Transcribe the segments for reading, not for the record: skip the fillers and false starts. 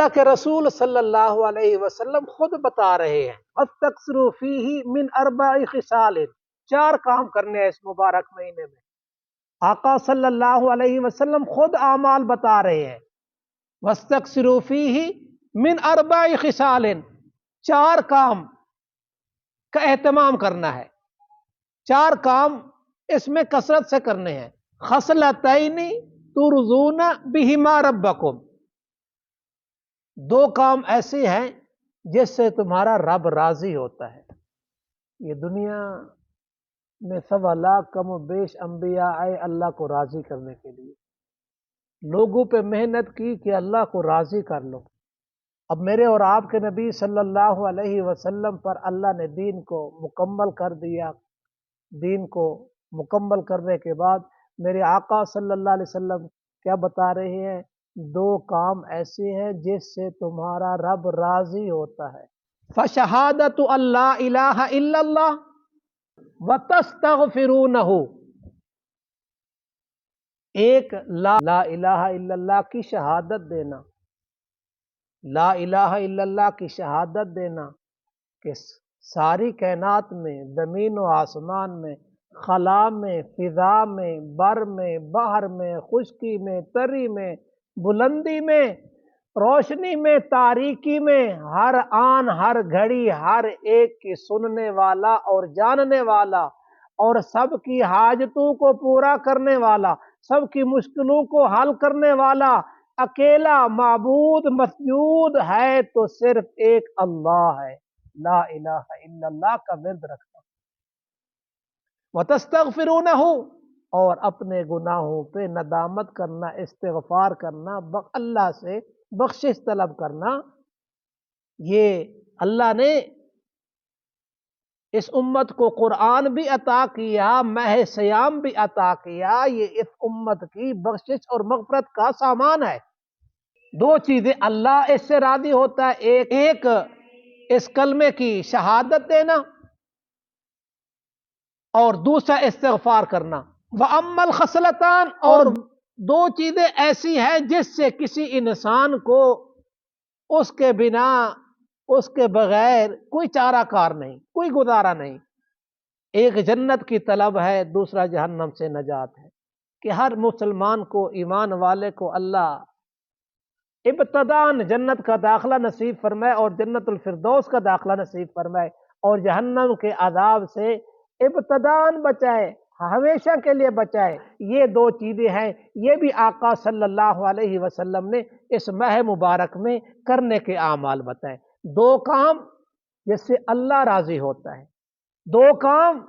اللہ کے رسول صلی اللہ علیہ وسلم خود بتا رہے ہیں وَاسْتَكْثِرُوا فِيهِ مِنْ أَرْبَعِ خِصَالٍ، 4 کام کرنے ہیں اس مبارک مہینے میں۔ آقا صلی اللہ علیہ وسلم خود اعمال بتا رہے ہیں وَاسْتَكْثِرُوا فِيهِ مِنْ أَرْبَعِ خِصَالٍ، 4 کام کا اہتمام کرنا ہے، 4 کام اس میں کثرت سے کرنے ہیں۔ خصلتین ترضون بہما ربکم، 2 کام ایسے ہیں جس سے تمہارا رب راضی ہوتا ہے۔ یہ دنیا میں 1.25 لاکھ کم و بیش انبیاء آئے اللہ کو راضی کرنے کے لیے، لوگوں پہ محنت کی کہ اللہ کو راضی کر لو۔ اب میرے اور آپ کے نبی صلی اللہ علیہ وسلم پر اللہ نے دین کو مکمل کر دیا۔ دین کو مکمل کرنے کے بعد میرے آقا صلی اللہ علیہ وسلم کیا بتا رہے ہیں؟ 2 کام ایسے ہیں جس سے تمہارا رب راضی ہوتا ہے۔ فَشَهَادَةُ أَن لَا إِلَٰهَ إِلَّا اللَّهُ وَتَسْتَغْفِرُونَهُ، ایک لا الہ الا اللہ کی شہادت دینا، لا الہ الا اللہ کی شہادت دینا کہ ساری کائنات میں، زمین و آسمان میں، خلا میں، فضا میں، بر میں، بحر میں، خشکی میں، تری میں، بلندی میں، روشنی میں، تاریکی میں، ہر آن ہر گھڑی ہر ایک کی سننے والا اور جاننے والا اور سب کی حاجتوں کو پورا کرنے والا، سب کی مشکلوں کو حل کرنے والا اکیلا معبود مسجود ہے تو صرف ایک اللہ ہے۔ لا الہ الا اللہ کا ورد رکھنا، وَتَسْتَغْفِرُونَهُ، اور اپنے گناہوں پہ ندامت کرنا، استغفار کرنا، اللہ سے بخشش طلب کرنا۔ یہ اللہ نے اس امت کو قرآن بھی عطا کیا، ماہ صیام بھی عطا کیا، یہ اس امت کی بخشش اور مغفرت کا سامان ہے۔ 2 چیزیں اللہ اس سے راضی ہوتا ہے، ایک اس کلمے کی شہادت دینا اور دوسرا استغفار کرنا۔ وَأَمَّا الْخَصْلَتَانِ، اور 2 چیزیں ایسی ہیں جس سے کسی انسان کو اس کے بنا، اس کے بغیر کوئی چارہ کار نہیں، کوئی گزارا نہیں۔ ایک جنت کی طلب ہے، دوسرا جہنم سے نجات ہے، کہ ہر مسلمان کو، ایمان والے کو اللہ ابتداً جنت کا داخلہ نصیب فرمائے اور جنت الفردوس کا داخلہ نصیب فرمائے، اور جہنم کے عذاب سے ابتداً بچائے، ہمیشہ کے لیے بچائے۔ یہ 2 چیزیں ہیں، یہ بھی آقا صلی اللہ علیہ وسلم نے اس ماہ مبارک میں کرنے کے اعمال بتائے۔ 2 کام جس سے اللہ راضی ہوتا ہے، 2 کام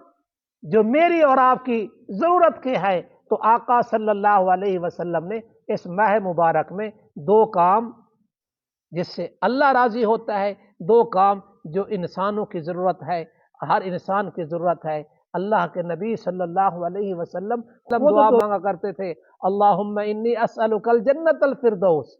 جو میری اور آپ کی ضرورت کے ہے، تو آقا صلی اللہ علیہ وسلم نے اس ماہ مبارک میں 2 کام جس سے اللہ راضی ہوتا ہے، 2 کام جو انسانوں کی ضرورت ہے، ہر انسان کی ضرورت ہے۔ اللہ کے نبی صلی اللہ علیہ وسلم دعا مانگا کرتے تھے، اللہم انی اسألک الجنت الفردوس،